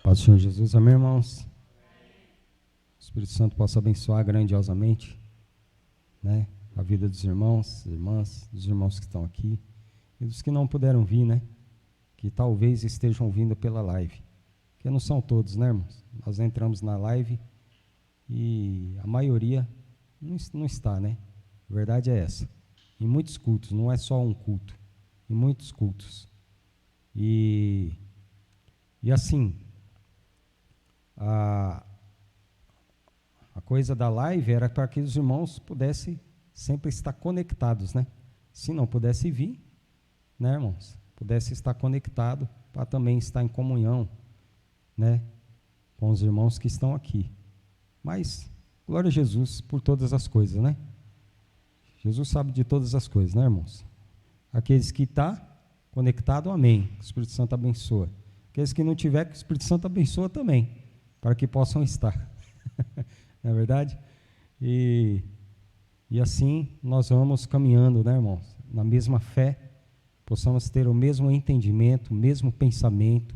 Paz do Senhor Jesus, amém, irmãos? O Espírito Santo possa abençoar grandiosamente, né, a vida dos irmãos, irmãs, dos irmãos que estão aqui e dos que não puderam vir, né, que talvez estejam vindo pela live, que não são todos, né, irmãos? Nós entramos na live e a maioria não está, né? A verdade é essa. Em muitos cultos, não é só um culto, em muitos cultos. E assim, a coisa da live era para que os irmãos pudessem sempre estar conectados, né? Se não pudesse vir, né, irmãos? Pudesse estar conectado para também estar em comunhão, né, com os irmãos que estão aqui. Mas, glória a Jesus por todas as coisas, né? Jesus sabe de todas as coisas, né, irmãos? Aqueles que estão conectados, amém. Que o Espírito Santo abençoa. Aqueles que não tiver, que o Espírito Santo abençoa também, para que possam estar. Não é verdade? E assim nós vamos caminhando, né, irmãos? Na mesma fé, possamos ter o mesmo entendimento, o mesmo pensamento,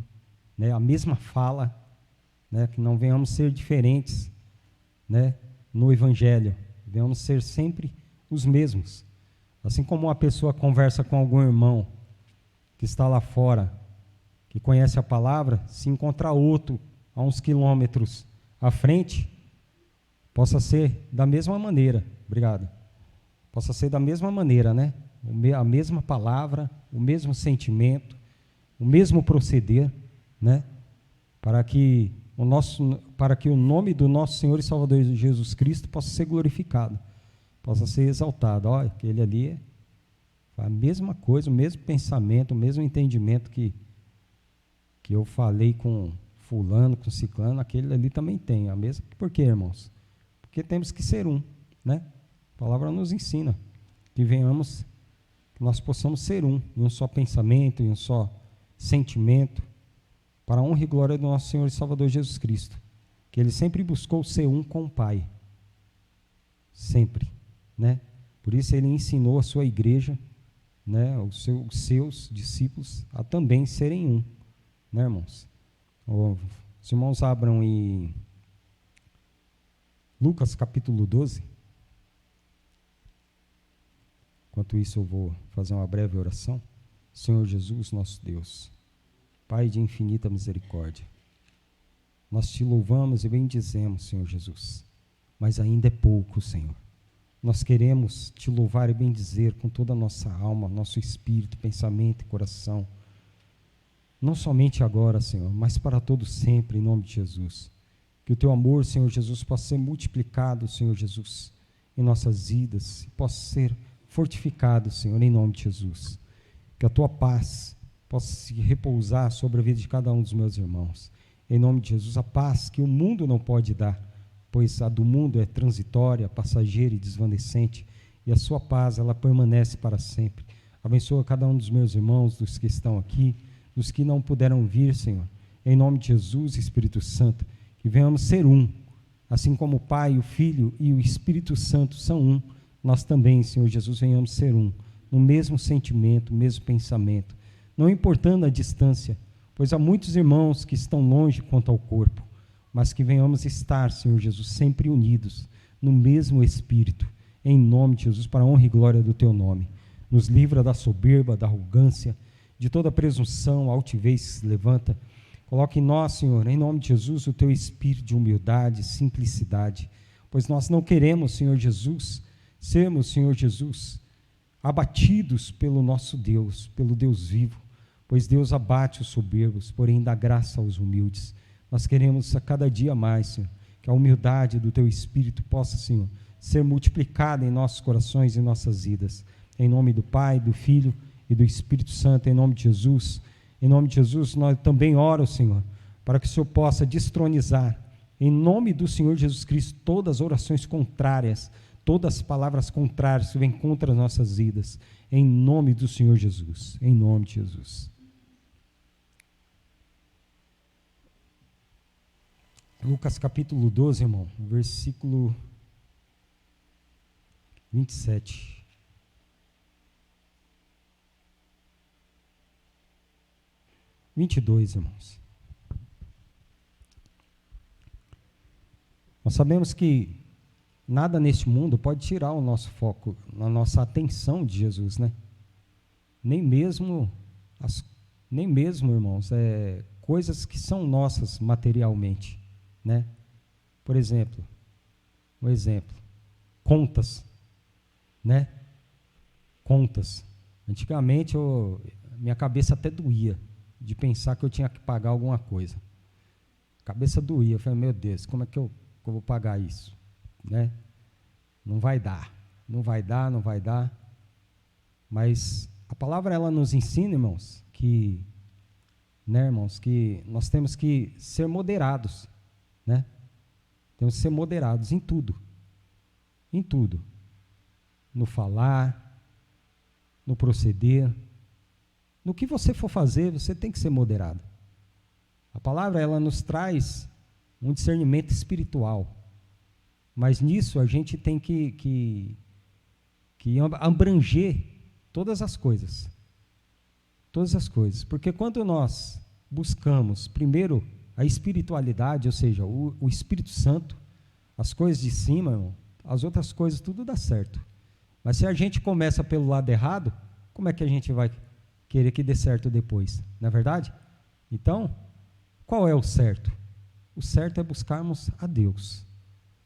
né, a mesma fala, né, que não venhamos ser diferentes, né, no Evangelho, venhamos ser sempre os mesmos. Assim como uma pessoa conversa com algum irmão que está lá fora, que conhece a palavra, se encontrar outro a uns quilômetros à frente, possa ser da mesma maneira, obrigado, possa ser da mesma maneira, né? A mesma palavra, o mesmo sentimento, o mesmo proceder, né? Para que o nome do nosso Senhor e Salvador Jesus Cristo possa ser glorificado, possa ser exaltado. Olha, aquele ali é a mesma coisa, o mesmo pensamento, o mesmo entendimento que eu falei com fulano, com ciclano, aquele ali também tem a mesma. Por quê, irmãos? Porque temos que ser um, né? A palavra nos ensina que nós possamos ser um, em um só pensamento, em um só sentimento, para a honra e glória do nosso Senhor e Salvador Jesus Cristo, que Ele sempre buscou ser um com o Pai, sempre, né? Por isso Ele ensinou a sua igreja, né, os seus discípulos, a também serem um, né, irmãos? Os irmãos abram em Lucas capítulo 12. Enquanto isso eu vou fazer uma breve oração. Senhor Jesus, nosso Deus, Pai de infinita misericórdia, nós te louvamos e bendizemos, Senhor Jesus, mas ainda é pouco, Senhor. Nós queremos te louvar e bendizer com toda a nossa alma, nosso espírito, pensamento e coração, não somente agora, Senhor, mas para todo sempre, em nome de Jesus. Que o teu amor, Senhor Jesus, possa ser multiplicado, Senhor Jesus, em nossas vidas, e possa ser fortificado, Senhor, em nome de Jesus. Que a tua paz possa se repousar sobre a vida de cada um dos meus irmãos. Em nome de Jesus, a paz que o mundo não pode dar, pois a do mundo é transitória, passageira e desvanecente, e a sua paz, ela permanece para sempre. Abençoa cada um dos meus irmãos, dos que estão aqui, dos que não puderam vir, Senhor. Em nome de Jesus, Espírito Santo, que venhamos ser um, assim como o Pai, o Filho e o Espírito Santo são um, nós também, Senhor Jesus, venhamos ser um, no mesmo sentimento, no mesmo pensamento, não importando a distância, pois há muitos irmãos que estão longe quanto ao corpo, mas que venhamos estar, Senhor Jesus, sempre unidos, no mesmo Espírito, em nome de Jesus, para a honra e glória do Teu nome. Nos livra da soberba, da arrogância, de toda presunção, altivez que se levanta. Coloque em nós, Senhor, em nome de Jesus, o Teu espírito de humildade, simplicidade, pois nós não queremos, Senhor Jesus, sermos, Senhor Jesus, abatidos pelo nosso Deus, pelo Deus vivo, pois Deus abate os soberbos, porém dá graça aos humildes. Nós queremos a cada dia mais, Senhor, que a humildade do Teu Espírito possa, Senhor, ser multiplicada em nossos corações e nossas vidas. Em nome do Pai, do Filho e do Espírito Santo, em nome de Jesus. Em nome de Jesus, nós também oramos, Senhor, para que o Senhor possa destronizar, em nome do Senhor Jesus Cristo, todas as orações contrárias, todas as palavras contrárias que vêm contra as nossas vidas, em nome do Senhor Jesus, em nome de Jesus. Lucas capítulo 12, irmão, versículo 27. (22), irmãos. Nós sabemos que nada neste mundo pode tirar o nosso foco, a nossa atenção de Jesus, né? Nem mesmo, irmãos, coisas que são nossas materialmente, né? Por exemplo, contas, né? Contas. Antigamente, minha cabeça até doía de pensar que eu tinha que pagar alguma coisa. A cabeça doía. Eu falei, meu Deus, como é que eu vou pagar isso? Né? Não vai dar. Mas a palavra, ela nos ensina, irmãos, que nós temos que ser moderados, né? Temos que ser moderados em tudo. Em tudo. No falar, no proceder, no que você for fazer, você tem que ser moderado. A palavra, ela nos traz um discernimento espiritual, mas nisso a gente tem que abranger todas as coisas, porque quando nós buscamos primeiro a espiritualidade, ou seja, o Espírito Santo, as coisas de cima, irmão, as outras coisas tudo dá certo. Mas se a gente começa pelo lado errado, como é que a gente vai querer que dê certo depois? Não é verdade? Então, qual é o certo? O certo é buscarmos a Deus.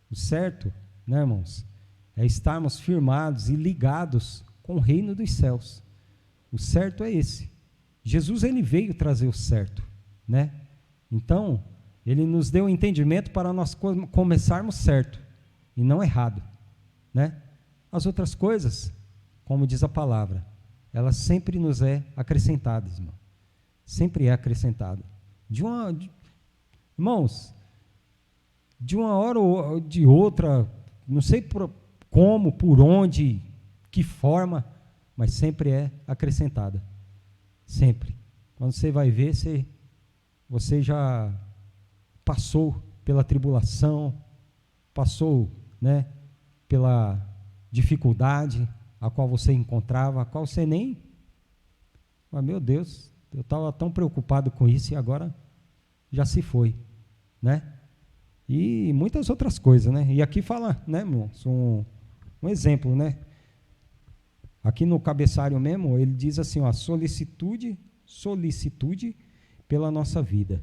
O certo, né, irmãos, é estarmos firmados e ligados com o reino dos céus. O certo é esse. Jesus, ele veio trazer o certo, né? Então, ele nos deu o entendimento para nós começarmos certo e não errado, né? As outras coisas, como diz a palavra, ela sempre nos é acrescentada, irmão. Sempre é acrescentada. Irmãos, de uma hora ou de outra, não sei como, por onde, que forma, mas sempre é acrescentada. Sempre. Quando você vai ver, você já passou pela tribulação, passou, né, pela dificuldade a qual você encontrava, a qual você nem... Mas, meu Deus, eu estava tão preocupado com isso e agora já se foi, né? E muitas outras coisas, né? E aqui fala, né, irmãos, um exemplo, né? Aqui no cabeçalho mesmo, ele diz assim, ó, solicitude pela nossa vida.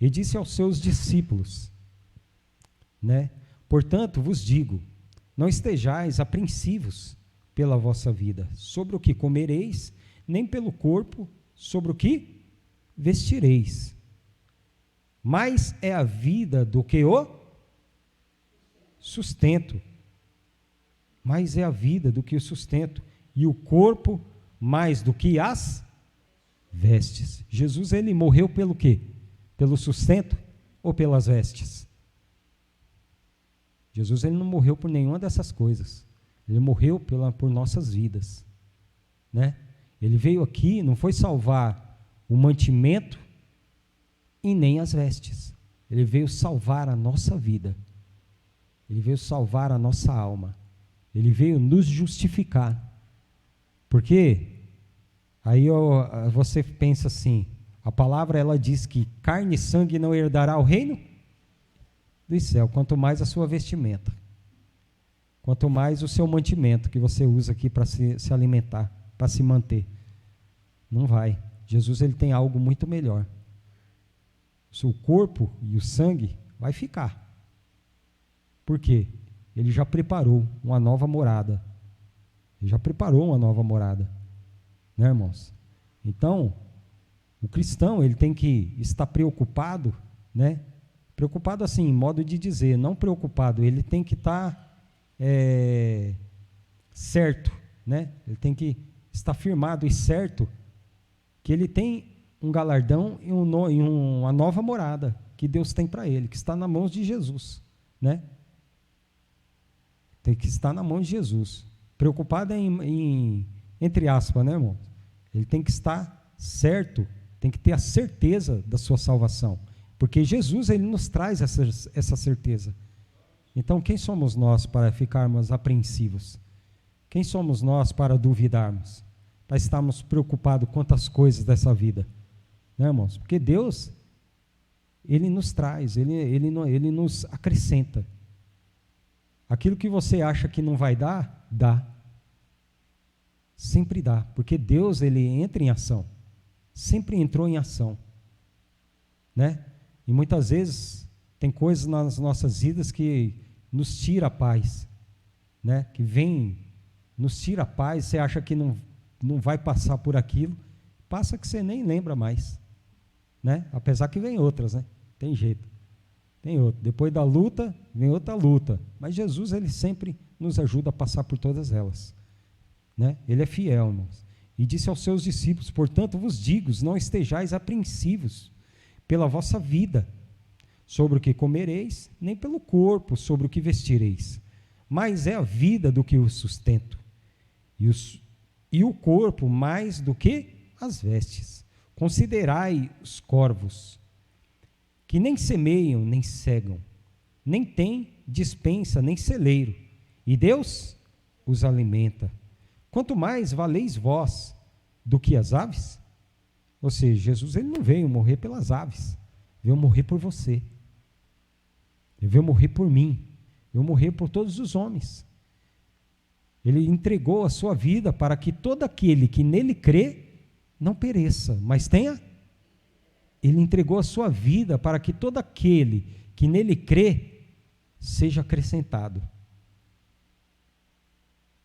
E disse aos seus discípulos, né? Portanto, vos digo, não estejais apreensivos pela vossa vida, sobre o que comereis, nem pelo corpo, sobre o que vestireis. Mais é a vida do que o sustento. Mais é a vida do que o sustento. E o corpo mais do que as vestes. Jesus, ele morreu pelo quê? Pelo sustento ou pelas vestes? Jesus, ele não morreu por nenhuma dessas coisas. Ele morreu por nossas vidas, né? Ele veio aqui, não foi salvar o mantimento e nem as vestes. Ele veio salvar a nossa vida. Ele veio salvar a nossa alma. Ele veio nos justificar. Porque aí você pensa assim, a palavra, ela diz que carne e sangue não herdará o reino do céu, quanto mais a sua vestimenta, quanto mais o seu mantimento que você usa aqui para se alimentar, para se manter. Não vai. Jesus, ele tem algo muito melhor. O seu corpo e o sangue vai ficar. Por quê? Ele já preparou uma nova morada. Ele já preparou uma nova morada. Né, irmãos? Então, o cristão, ele tem que estar preocupado, né? Preocupado assim, em modo de dizer, não preocupado, ele tem que estar certo, né? Ele tem que estar firmado e certo que ele tem um galardão e uma nova morada que Deus tem para ele, que está na mão de Jesus, né? Tem que estar na mão de Jesus. Preocupado entre aspas, né, irmão? Ele tem que estar certo, tem que ter a certeza da sua salvação. Porque Jesus, ele nos traz essa certeza. Então, quem somos nós para ficarmos apreensivos? Quem somos nós para duvidarmos? Para estarmos preocupados com quantas coisas dessa vida? Né, irmãos? Porque Deus, Ele nos traz, ele nos acrescenta. Aquilo que você acha que não vai dar, dá. Sempre dá, porque Deus, ele entra em ação. Sempre entrou em ação. Né? E muitas vezes tem coisas nas nossas vidas que nos tira a paz, né? Que vem, nos tira a paz, você acha que não vai passar por aquilo, passa que você nem lembra mais, né? Apesar que vem outras, né? Tem jeito, tem outro. Depois da luta, vem outra luta, mas Jesus, ele sempre nos ajuda a passar por todas elas, né? Ele é fiel, irmãos. E disse aos seus discípulos: portanto vos digo, não estejais apreensivos pela vossa vida, sobre o que comereis, nem pelo corpo, sobre o que vestireis. Mais é a vida do que o sustento, e o corpo mais do que as vestes. Considerai os corvos, que nem semeiam, nem cegam, nem têm despensa, nem celeiro, e Deus os alimenta. Quanto mais valeis vós do que as aves? Ou seja, Jesus, ele não veio morrer pelas aves, veio morrer por você. Ele veio morrer por mim, veio morrer por todos os homens. Ele entregou a sua vida para que todo aquele que nele crê não pereça, mas tenha. Ele entregou a sua vida para que todo aquele que nele crê seja acrescentado.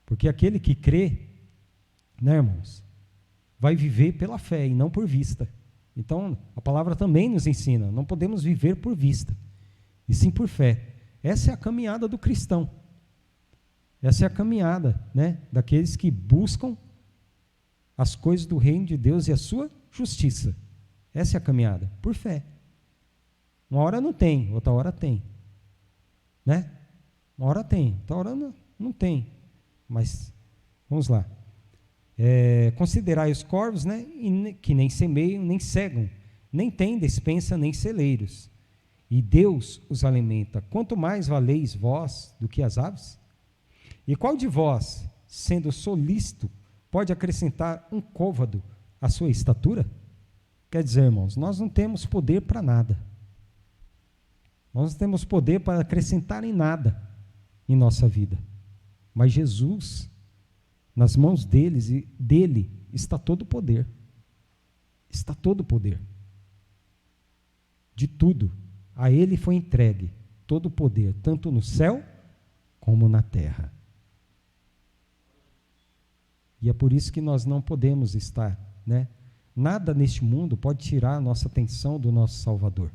Porque aquele que crê, né, irmãos, vai viver pela fé e não por vista. Então, a palavra também nos ensina, não podemos viver por vista, e sim por fé. Essa é a caminhada do cristão. Essa é a caminhada, né, daqueles que buscam as coisas do reino de Deus e a sua justiça. Essa é a caminhada, por fé. Uma hora não tem, outra hora tem, né? Uma hora tem, outra hora não tem. Mas, vamos lá. Considerai os corvos, né, que nem semeiam, nem cegam, nem têm despensa, nem celeiros, e Deus os alimenta. Quanto mais valeis vós do que as aves? E qual de vós, sendo solícito, pode acrescentar um côvado à sua estatura? Quer dizer, irmãos, nós não temos poder para nada. Nós não temos poder para acrescentar em nada em nossa vida. Mas Jesus, nas mãos dele está todo o poder. Está todo o poder. De tudo. A ele foi entregue todo o poder, tanto no céu como na terra. E é por isso que nós não podemos estar, né? Nada neste mundo pode tirar a nossa atenção do nosso Salvador.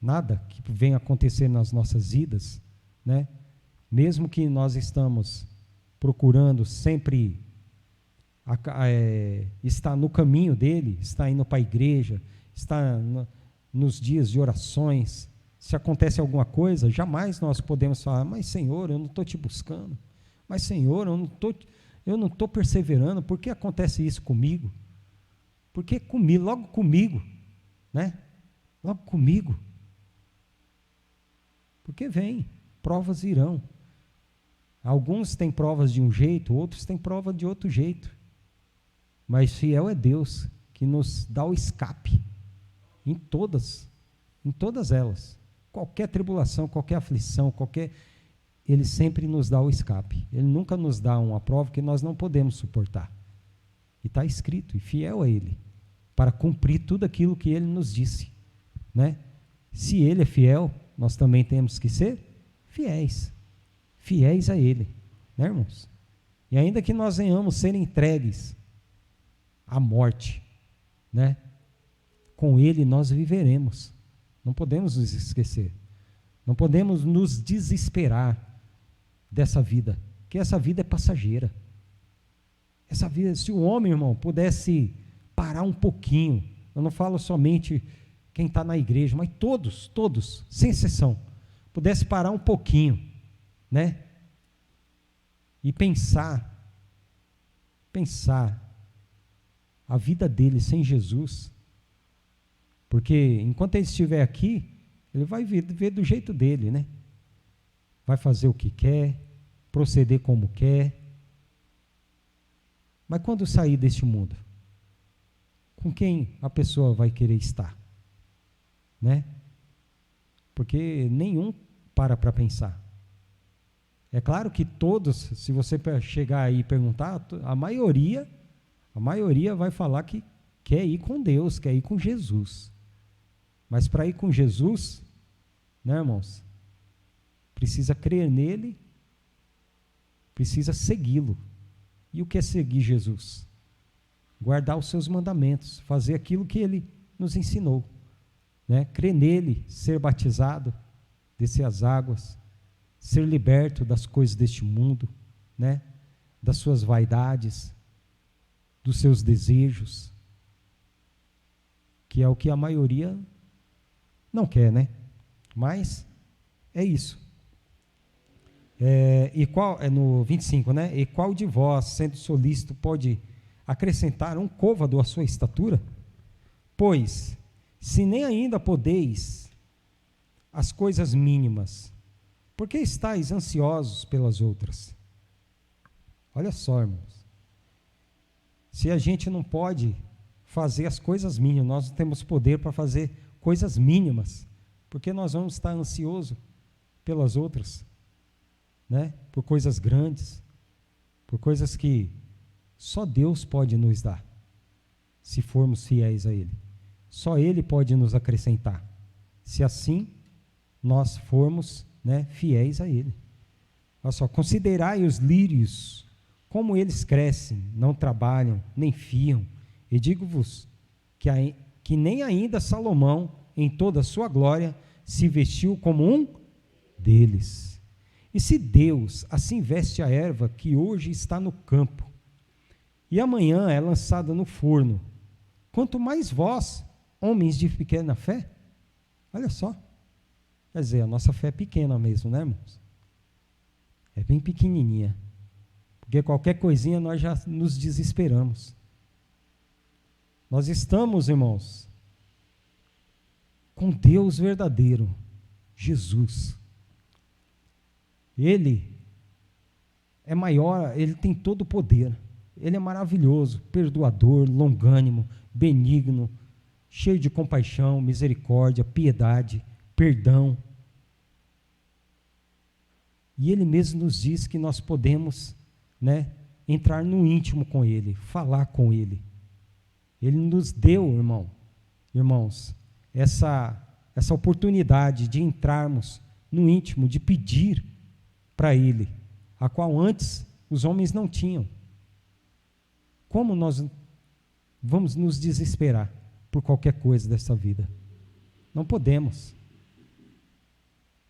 Nada que venha acontecer nas nossas vidas, né? Mesmo que nós estamos procurando sempre estar no caminho dele, estar indo para a igreja, estar nos dias de orações, se acontece alguma coisa, jamais nós podemos falar: mas Senhor, eu não estou te buscando, mas Senhor, eu não estou perseverando, por que acontece isso comigo? Porque comigo, logo comigo, né? Logo comigo. Porque vem, provas virão. Alguns têm provas de um jeito, outros têm prova de outro jeito. Mas fiel é Deus, que nos dá o escape em todas elas. Qualquer tribulação, qualquer aflição, Ele sempre nos dá o escape. Ele nunca nos dá uma prova que nós não podemos suportar. E está escrito, e fiel é Ele, para cumprir tudo aquilo que Ele nos disse, né? Se Ele é fiel, nós também temos que ser fiéis a Ele, né, irmãos? E ainda que nós venhamos ser entregues à morte, né? Com Ele nós viveremos. Não podemos nos esquecer. Não podemos nos desesperar dessa vida, que essa vida é passageira. Essa vida, se o homem, irmão, pudesse parar um pouquinho, eu não falo somente quem está na igreja, mas todos, sem exceção, pudesse parar um pouquinho, né? E pensar a vida dele sem Jesus, porque enquanto ele estiver aqui, ele vai viver do jeito dele, né? Vai fazer o que quer, proceder como quer. Mas quando sair deste mundo, com quem a pessoa vai querer estar? né? Porque nenhum para pensar. É claro que todos, se você chegar aí e perguntar, a maioria vai falar que quer ir com Deus, quer ir com Jesus. Mas para ir com Jesus, né, irmãos? Precisa crer nele, precisa segui-lo. E o que é seguir Jesus? Guardar os seus mandamentos, fazer aquilo que ele nos ensinou, né? Crer nele, ser batizado, descer as águas, ser liberto das coisas deste mundo, né? Das suas vaidades, dos seus desejos, que é o que a maioria não quer, né? Mas é isso. E qual é no 25, né? E qual de vós, sendo solícito, pode acrescentar um côvado à sua estatura? Pois, se nem ainda podeis as coisas mínimas, por que estáis ansiosos pelas outras? Olha só, irmãos. Se a gente não pode fazer as coisas mínimas, nós não temos poder para fazer coisas mínimas, porque nós vamos estar ansiosos pelas outras, né? Por coisas grandes, por coisas que só Deus pode nos dar, se formos fiéis a Ele. Só Ele pode nos acrescentar, se assim nós formos, né, fiéis a Ele. Olha só, considerai os lírios, como eles crescem, não trabalham, nem fiam, e digo-vos que nem ainda Salomão, em toda a sua glória, se vestiu como um deles. E se Deus assim veste a erva que hoje está no campo, e amanhã é lançada no forno, quanto mais vós, homens de pequena fé? Olha só. Quer dizer, a nossa fé é pequena mesmo, né, irmãos? É bem pequenininha. Porque qualquer coisinha nós já nos desesperamos. Nós estamos, irmãos, com Deus verdadeiro, Jesus. Ele é maior, Ele tem todo o poder. Ele é maravilhoso, perdoador, longânimo, benigno, cheio de compaixão, misericórdia, piedade, perdão. E Ele mesmo nos diz que nós podemos, né, entrar no íntimo com Ele, falar com Ele. Ele nos deu, irmãos, essa oportunidade de entrarmos no íntimo, de pedir para Ele, a qual antes os homens não tinham. Como nós vamos nos desesperar por qualquer coisa dessa vida? Não podemos.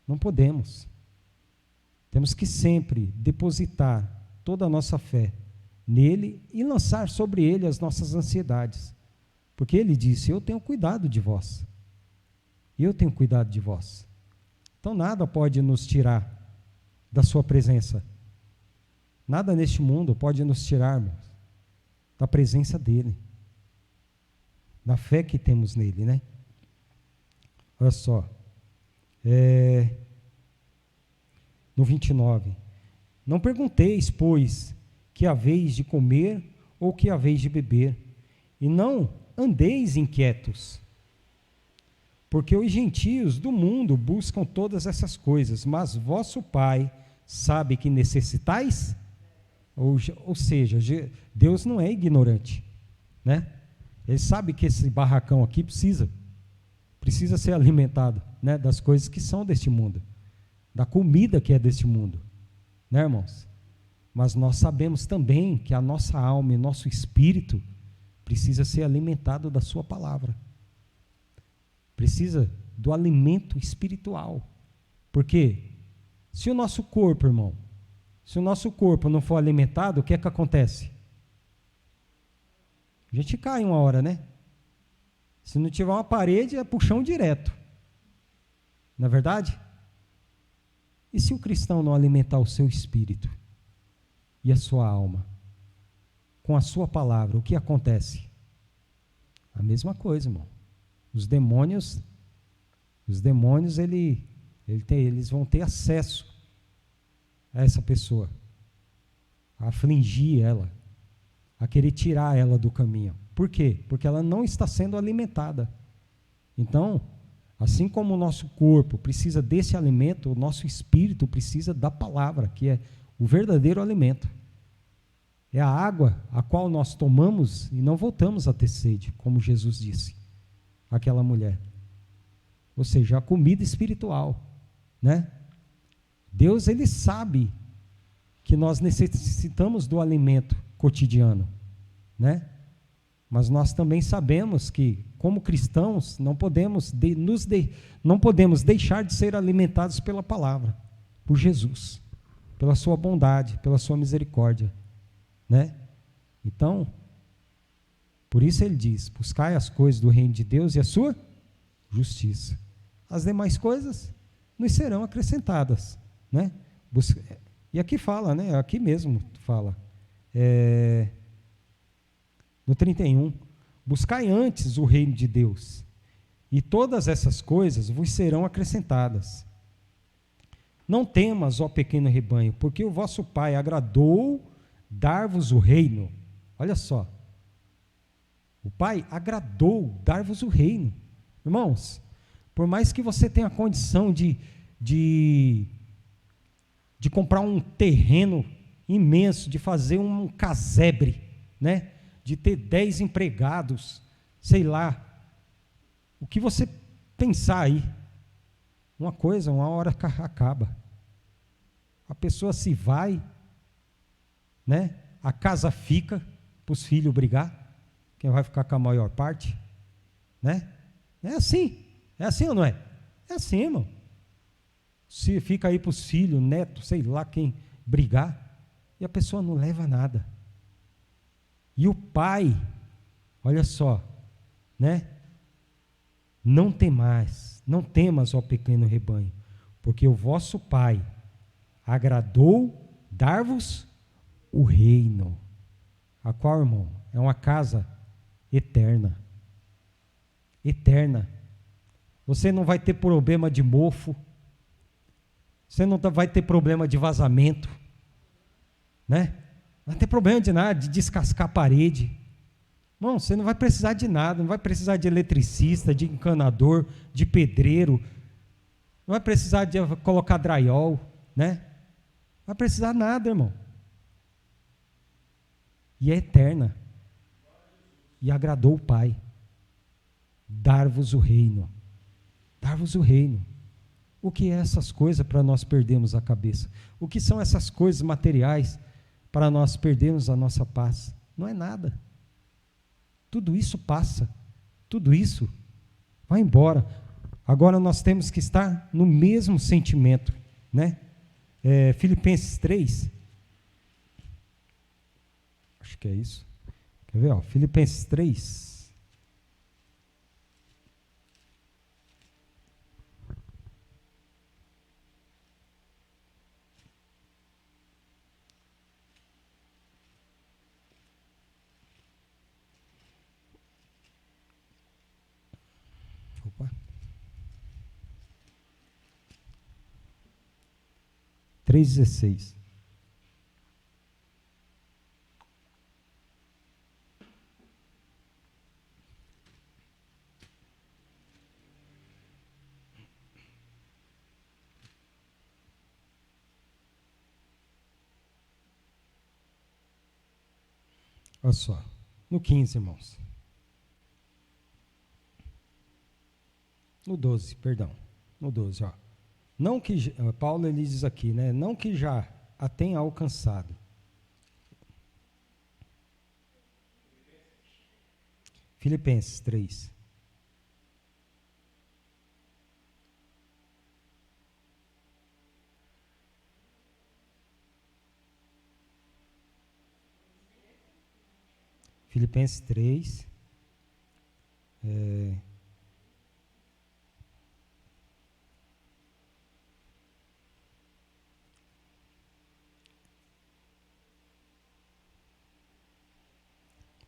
Não podemos. Temos que sempre depositar toda a nossa fé nele e lançar sobre ele as nossas ansiedades. Porque ele disse: eu tenho cuidado de vós. Eu tenho cuidado de vós. Então nada pode nos tirar da sua presença. Nada neste mundo pode nos tirar, irmãos, da presença dele, da fé que temos nele, né? Olha só, no 29, não pergunteis, pois, que haveis de comer ou que haveis de beber, e não andeis inquietos, porque os gentios do mundo buscam todas essas coisas, mas vosso Pai sabe que necessitais. Ou seja, Deus não é ignorante, né? Ele sabe que esse barracão aqui precisa ser alimentado, né, das coisas que são deste mundo, da comida que é deste mundo, né, irmãos? Mas nós sabemos também que a nossa alma e nosso espírito precisa ser alimentado da sua palavra, precisa do alimento espiritual, porque se o nosso corpo, irmão, se o nosso corpo não for alimentado, o que é que acontece? A gente cai uma hora, né? Se não tiver uma parede, é pro chão direto. Não é verdade? E se o cristão não alimentar o seu espírito e a sua alma com a sua palavra, o que acontece? A mesma coisa, irmão. Os demônios, eles vão ter acesso a essa pessoa, a afligir ela, a querer tirar ela do caminho. Por quê? Porque ela não está sendo alimentada. Então, Assim como o nosso corpo precisa desse alimento, o nosso espírito precisa da palavra, que é o verdadeiro alimento. É a água a qual nós tomamos e não voltamos a ter sede, como Jesus disse àquela mulher. Ou seja, a comida espiritual, né? Deus, ele sabe que nós necessitamos do alimento cotidiano, né? Mas nós também sabemos que, como cristãos, não podemos deixar de ser alimentados pela palavra, por Jesus, pela sua bondade, pela sua misericórdia, né? Então, por isso ele diz: buscai as coisas do reino de Deus e a sua justiça. As demais coisas nos serão acrescentadas, né? E aqui fala, né? Aqui mesmo fala, no 31, buscai antes o reino de Deus, e todas essas coisas vos serão acrescentadas. Não temas, ó pequeno rebanho, porque o vosso Pai agradou dar-vos o reino. Olha só, o Pai agradou dar-vos o reino. Irmãos, por mais que você tenha condição de comprar um terreno imenso, de fazer um casebre, né? De ter 10 empregados, sei lá, o que você pensar aí, uma coisa, uma hora acaba. A pessoa se vai, né? A casa fica para os filhos brigar, quem vai ficar com a maior parte, né? É assim ou não é? É assim, irmão. Se fica aí para os filhos, netos, sei lá quem brigar, e a pessoa não leva nada. E o pai, olha só, né? Não temas, ó pequeno rebanho, porque o vosso Pai agradou dar-vos o reino. A qual, irmão? É uma casa eterna. Eterna. Você não vai ter problema de mofo, você não vai ter problema de vazamento, né? Não vai ter problema de nada, de descascar a parede. Não, você não vai precisar de nada, não vai precisar de eletricista, de encanador, de pedreiro, não vai precisar de colocar drywall, né? Não vai precisar nada, irmão. E é eterna. E agradou o Pai. Dar-vos o reino. Dar-vos o reino. O que é essas coisas para nós perdermos a cabeça? O que são essas coisas materiais para nós perdermos a nossa paz? Não é nada. Tudo isso passa. Tudo isso vai embora. Agora nós temos que estar no mesmo sentimento, né? Filipenses 3. Acho que é isso. Quer ver? Filipenses 3. Opa. 3,16. Olha só, no 15, irmãos. No 12, perdão. No 12, ó. Não que, Paulo ele diz aqui, né? Não que já a tenha alcançado. Filipenses 3. Filipenses 3.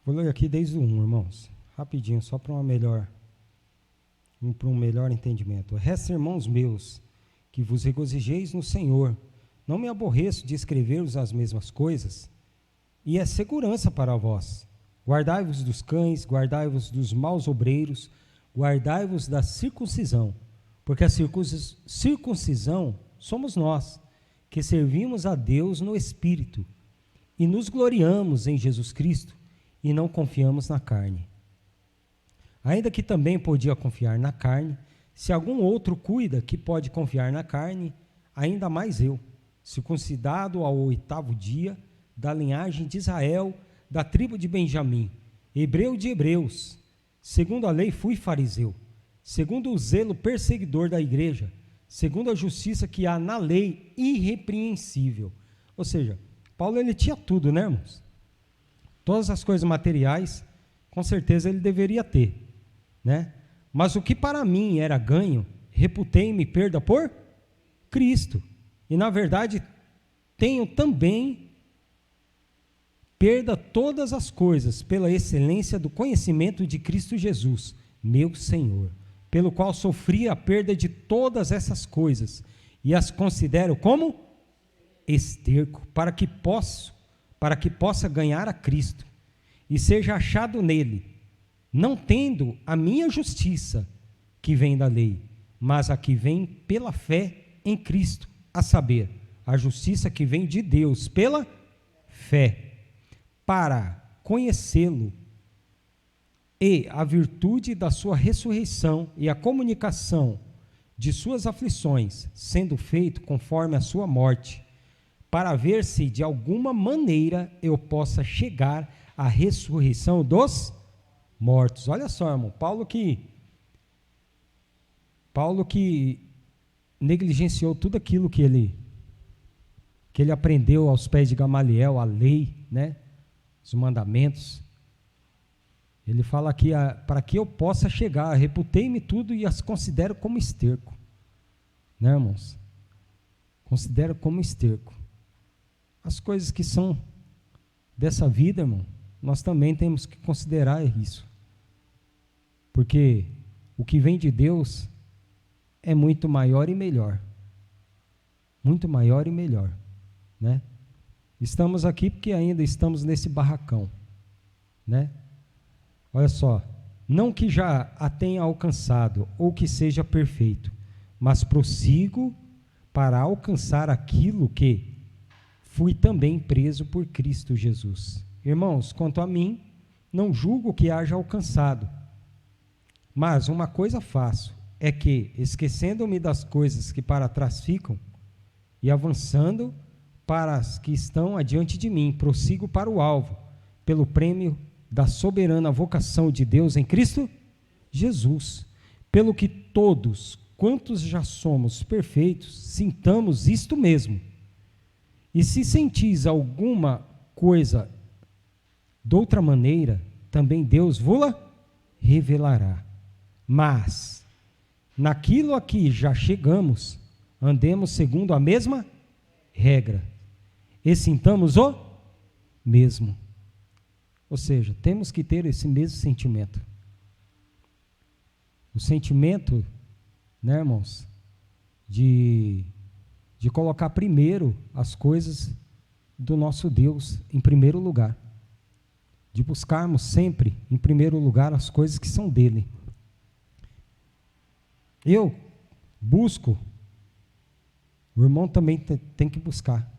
Vou ler aqui desde o 1, irmãos. Rapidinho, só para um melhor entendimento. Resta, irmãos meus, que vos regozijeis no Senhor. Não me aborreço de escrever-vos as mesmas coisas, e é segurança para vós. Guardai-vos dos cães, guardai-vos dos maus obreiros, guardai-vos da circuncisão, porque a circuncisão somos nós, que servimos a Deus no Espírito, e nos gloriamos em Jesus Cristo, e não confiamos na carne. Ainda que também podia confiar na carne, se algum outro cuida que pode confiar na carne, ainda mais eu, circuncidado ao 8º dia, da linhagem de Israel, da tribo de Benjamim, hebreu de hebreus, segundo a lei fui fariseu, segundo o zelo perseguidor da igreja, segundo a justiça que há na lei, irrepreensível. Ou seja, Paulo ele tinha tudo, né, irmãos? Todas as coisas materiais, com certeza ele deveria ter, né? Mas o que para mim era ganho, reputei-me perda por Cristo. E na verdade, tenho também perda todas as coisas pela excelência do conhecimento de Cristo Jesus, meu Senhor, pelo qual sofri a perda de todas essas coisas e as considero como esterco, para que possa ganhar a Cristo e seja achado nele, não tendo a minha justiça que vem da lei, mas a que vem pela fé em Cristo, a saber, a justiça que vem de Deus pela fé, para conhecê-lo e a virtude da sua ressurreição e a comunicação de suas aflições, sendo feito conforme a sua morte, para ver se de alguma maneira eu possa chegar à ressurreição dos mortos. Olha só, irmão, Paulo que negligenciou tudo aquilo que ele aprendeu aos pés de Gamaliel, a lei, né, os mandamentos. Ele fala aqui, para que eu possa chegar, reputei-me tudo e as considero como esterco, né, irmãos? Considero como esterco. As coisas que são dessa vida, irmão, nós também temos que considerar isso, porque o que vem de Deus é muito maior e melhor, né? Estamos aqui porque ainda estamos nesse barracão, né? Olha só, não que já a tenha alcançado ou que seja perfeito, mas prossigo para alcançar aquilo que fui também preso por Cristo Jesus. Irmãos, quanto a mim, não julgo que haja alcançado, mas uma coisa faço, é que, esquecendo-me das coisas que para trás ficam, e avançando para as que estão adiante de mim, prossigo para o alvo, pelo prêmio da soberana vocação de Deus em Cristo Jesus. Pelo que todos, quantos já somos perfeitos, sintamos isto mesmo. E se sentis alguma coisa de outra maneira, também Deus vô-la revelará. Mas, naquilo a que já chegamos, andemos segundo a mesma regra, e sintamos o mesmo. Ou seja, temos que ter esse mesmo sentimento. O sentimento, né, irmãos, de colocar primeiro as coisas do nosso Deus em primeiro lugar. De buscarmos sempre em primeiro lugar as coisas que são dele. Eu busco, o irmão também tem que buscar.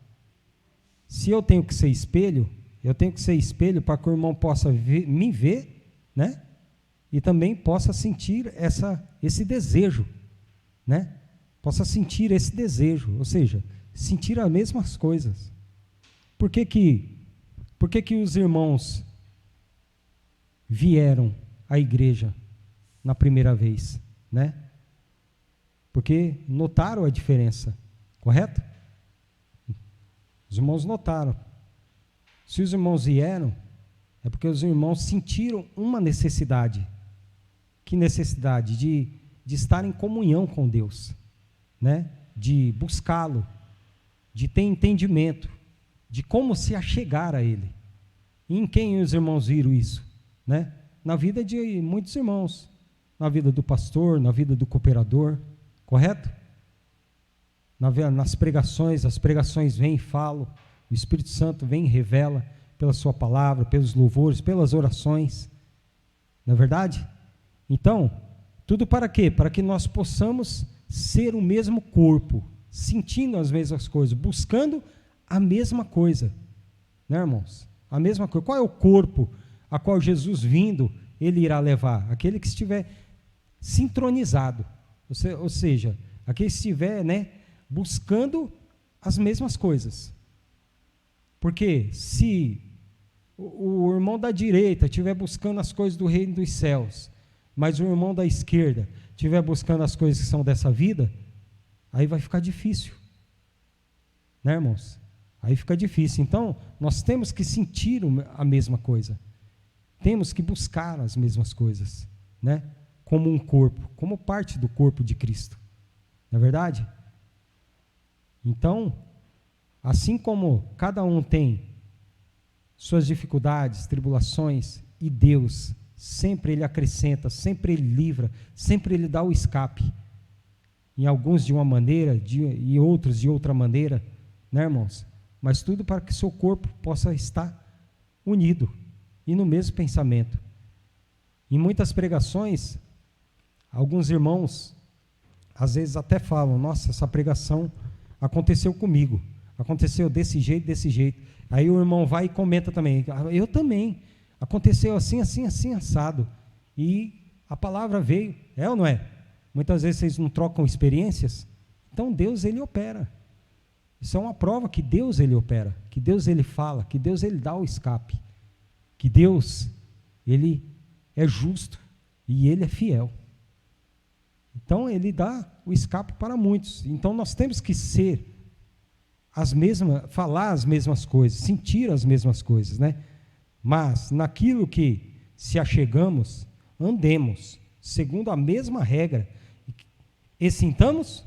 Se eu tenho que ser espelho, eu tenho que ser espelho para que o irmão possa me ver, né? E também possa sentir esse desejo, né? Possa sentir esse desejo, ou seja, sentir as mesmas coisas. Por que os irmãos vieram à igreja na primeira vez, né? Porque notaram a diferença, correto? Os irmãos notaram. Se os irmãos vieram, é porque os irmãos sentiram uma necessidade. Que necessidade? De estar em comunhão com Deus, né? De buscá-lo, de ter entendimento, de como se achegar a Ele. E em quem os irmãos viram isso? Né? Na vida de muitos irmãos, na vida do pastor, na vida do cooperador, correto? Nas pregações, as pregações vêm e falam, o Espírito Santo vem e revela pela sua palavra, pelos louvores, pelas orações, não é verdade? Então, Tudo para quê? Para que nós possamos ser o mesmo corpo, sentindo as mesmas coisas, buscando a mesma coisa, né, irmãos? A mesma coisa. Qual é o corpo a qual Jesus vindo, ele irá levar? Aquele que estiver sincronizado, ou seja, aquele que estiver, né, buscando as mesmas coisas. Porque se o irmão da direita estiver buscando as coisas do reino dos céus, mas o irmão da esquerda estiver buscando as coisas que são dessa vida, aí vai ficar difícil, né, irmãos? Aí fica difícil. Então, nós temos que sentir a mesma coisa, temos que buscar as mesmas coisas, né? Como um corpo, como parte do corpo de Cristo, não é verdade? Então, assim como cada um tem suas dificuldades, tribulações, e Deus sempre Ele acrescenta, sempre Ele livra, sempre Ele dá o escape, em alguns de uma maneira, e outros de outra maneira, né, irmãos? Mas tudo para que seu corpo possa estar unido e no mesmo pensamento. Em muitas pregações, alguns irmãos às vezes até falam: nossa, essa pregação aconteceu comigo, aconteceu desse jeito. Aí o irmão vai e comenta também: eu também, aconteceu assim, assado, e a palavra veio, é ou não é? Muitas vezes vocês não trocam experiências. Então Deus, Ele opera. Isso é uma prova que Deus, Ele opera, que Deus, Ele fala, que Deus, Ele dá o escape, que Deus, Ele é justo e Ele é fiel. Então Ele dá o escape para muitos. Então nós temos que ser falar as mesmas coisas, sentir as mesmas coisas, né? Mas naquilo que se achegamos, andemos segundo a mesma regra e sintamos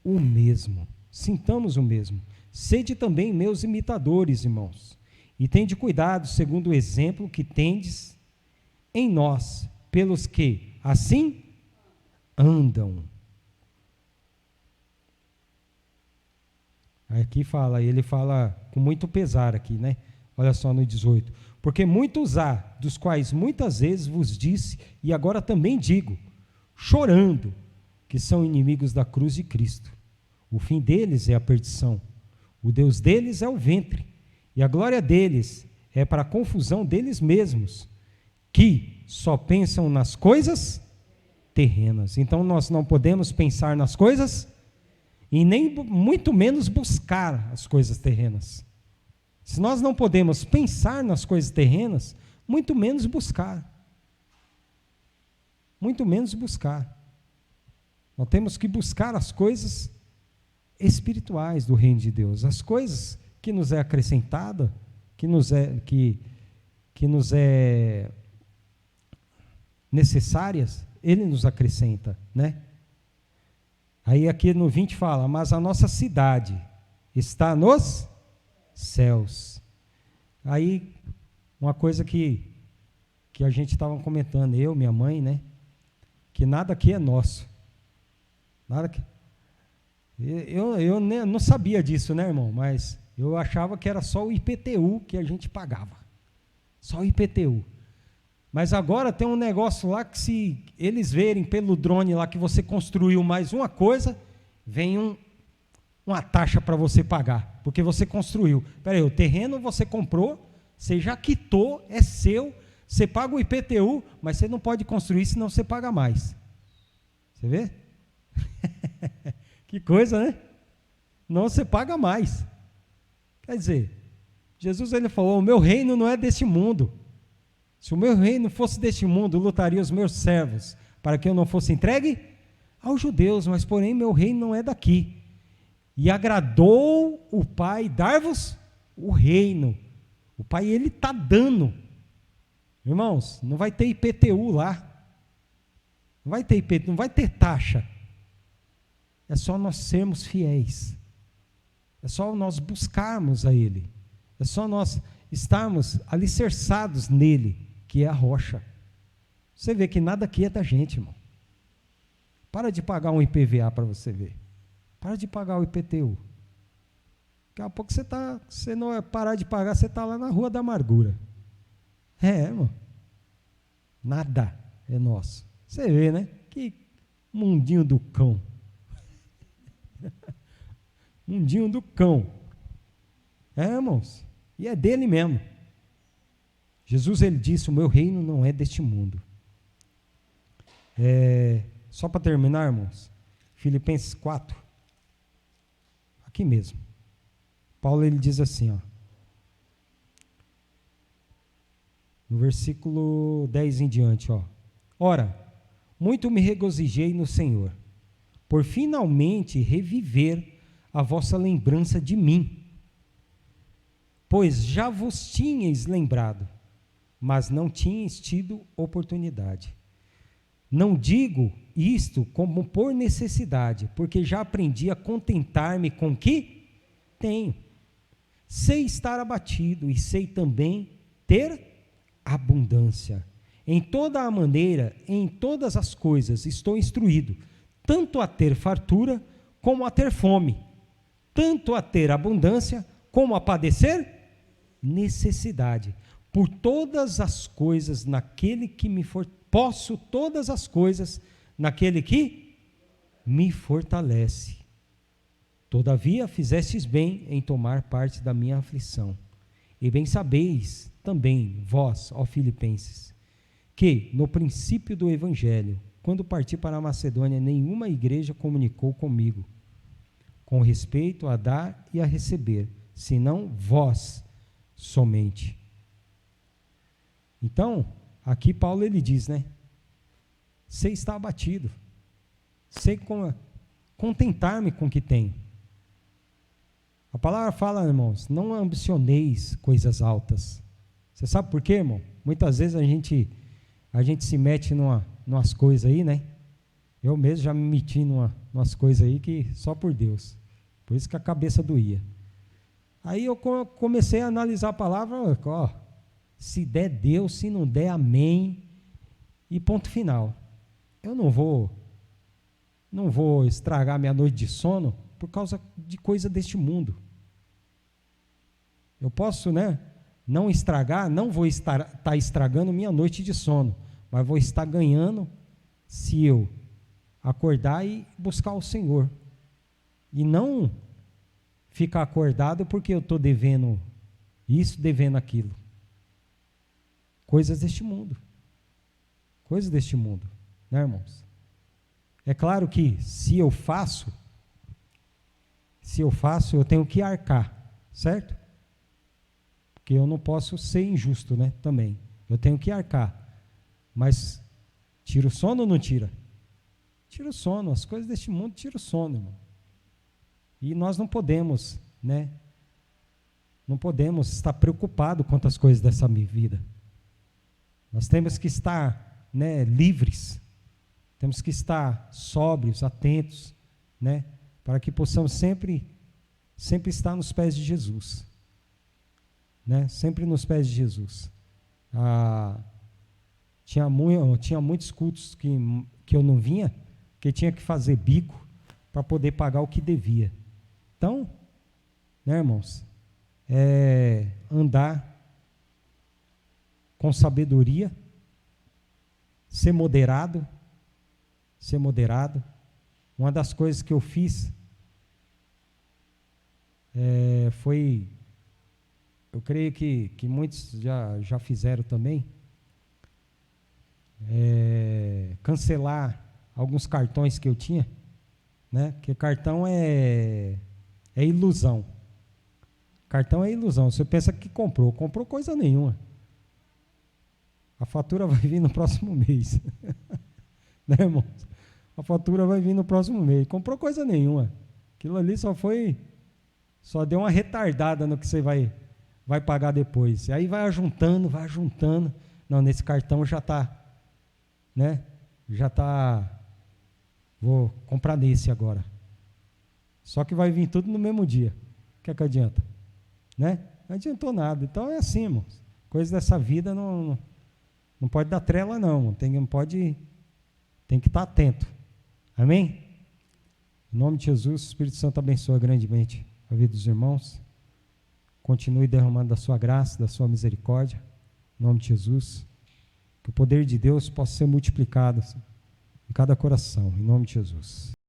o mesmo. Sintamos o mesmo. Sede também meus imitadores, irmãos, e tende cuidado segundo o exemplo que tendes em nós, pelos que assim andam. Aqui fala, ele fala com muito pesar aqui, né? Olha só no 18. Porque muitos há, dos quais muitas vezes vos disse, e agora também digo, chorando, que são inimigos da cruz de Cristo. O fim deles é a perdição, o Deus deles é o ventre, e a glória deles é para a confusão deles mesmos, que só pensam nas coisas terrenas. Então nós não podemos pensar nas coisas e nem muito menos buscar as coisas terrenas. Se nós não podemos pensar nas coisas terrenas, muito menos buscar. Muito menos buscar. Nós temos que buscar as coisas espirituais do reino de Deus, as coisas que nos é acrescentada, que nos é necessárias, Ele nos acrescenta, né? Aí aqui no 20 fala: mas a nossa cidade está nos céus. Aí uma coisa que a gente estava comentando, eu, minha mãe, né? Que nada aqui é nosso. Nada que... Eu não sabia disso, né, irmão? Mas eu achava que era só o IPTU que a gente pagava. Só o IPTU. Mas agora tem um negócio lá que, se eles verem pelo drone lá que você construiu mais uma coisa, vem uma taxa para você pagar, porque você construiu. Espera aí, o terreno você comprou, você já quitou, é seu, você paga o IPTU, mas você não pode construir, senão você paga mais. Você vê? Que coisa, né? Não, você paga mais. Quer dizer, Jesus, ele falou: o meu reino não é deste mundo. Se o meu reino fosse deste mundo, lutaria os meus servos para que eu não fosse entregue aos judeus, mas porém meu reino não é daqui. E agradou o Pai dar-vos o reino. O Pai, ele está dando. Irmãos, não vai ter IPTU lá. Não vai ter IPTU, não vai ter taxa. É só nós sermos fiéis. É só nós buscarmos a Ele. É só nós estarmos alicerçados nele, que é a rocha. Você vê que nada aqui é da gente, irmão. Para de pagar um IPVA para você ver. Para de pagar o IPTU. Daqui a pouco você não é parar de pagar, você está lá na Rua da Amargura. Irmão. Nada é nosso. Você vê, né? Que mundinho do cão. Mundinho do cão. Irmãos, e é dele mesmo. Jesus, ele disse, o meu reino não é deste mundo. Só para terminar, irmãos, Filipenses 4, aqui mesmo, Paulo, ele diz assim, ó, no versículo 10 em diante, ó, ora, muito me regozijei no Senhor, por finalmente reviver a vossa lembrança de mim, pois já vos tinhais lembrado, mas não tinhais tido oportunidade. Não digo isto como por necessidade, porque já aprendi a contentar-me com o que tenho. Sei estar abatido e sei também ter abundância. Em toda a maneira, em todas as coisas, estou instruído, tanto a ter fartura como a ter fome, tanto a ter abundância como a padecer necessidade. Por todas as coisas naquele que me posso todas as coisas naquele que me fortalece. Todavia fizestes bem em tomar parte da minha aflição. E bem sabeis também vós, ó Filipenses, que no princípio do evangelho, quando parti para a Macedônia, nenhuma igreja comunicou comigo com respeito a dar e a receber, senão vós somente. Então, aqui Paulo ele diz, né? Sei estar abatido, sei contentar-me com o que tenho. A palavra fala, irmãos, não ambicioneis coisas altas. Você sabe por quê, irmão? Muitas vezes a gente se mete numas coisas aí, né? Eu mesmo já me meti numas coisas aí que só por Deus. Por isso que a cabeça doía. Aí eu comecei a analisar a palavra, ó, se der Deus, se não der, amém, e ponto final. Eu não vou estragar minha noite de sono por causa de coisa deste mundo. Eu posso, né, não estragar, não vou estar estragando minha noite de sono, mas vou estar ganhando se eu acordar e buscar o Senhor. E não ficar acordado porque eu estou devendo isso, devendo aquilo. Coisas deste mundo. Coisas deste mundo, né, irmãos? É claro que se eu faço, eu tenho que arcar, certo? Porque eu não posso ser injusto, né, também. Eu tenho que arcar. Mas tira o sono ou não tira? Tira o sono, as coisas deste mundo tiram o sono, irmão. E nós não podemos, né? Não podemos estar preocupados quanto às coisas dessa vida. Nós temos que estar, né, livres, temos que estar sóbrios, atentos, né, para que possamos sempre estar nos pés de Jesus, né, sempre nos pés de Jesus. Tinha muitos cultos que eu não vinha, que tinha que fazer bico para poder pagar o que devia. Então, né, irmãos, andar com sabedoria, ser moderado. Uma das coisas que eu fiz foi, eu creio que muitos já fizeram também, cancelar alguns cartões que eu tinha, né? Porque cartão é ilusão. Cartão é ilusão. Você pensa que comprou coisa nenhuma. A fatura vai vir no próximo mês. Né, irmãos? A fatura vai vir no próximo mês. Comprou coisa nenhuma. Aquilo ali só deu uma retardada no que você vai pagar depois. E aí vai juntando. Não, nesse cartão já está, né? Vou comprar nesse agora. Só que vai vir tudo no mesmo dia. O que é que adianta? Né? Não adiantou nada. Então é assim, irmãos. Coisas dessa vida não pode dar trela, não. Tem que estar atento. Amém? Em nome de Jesus, o Espírito Santo abençoa grandemente a vida dos irmãos. Continue derramando da sua graça, da sua misericórdia. Em nome de Jesus. Que o poder de Deus possa ser multiplicado cada coração, em nome de Jesus.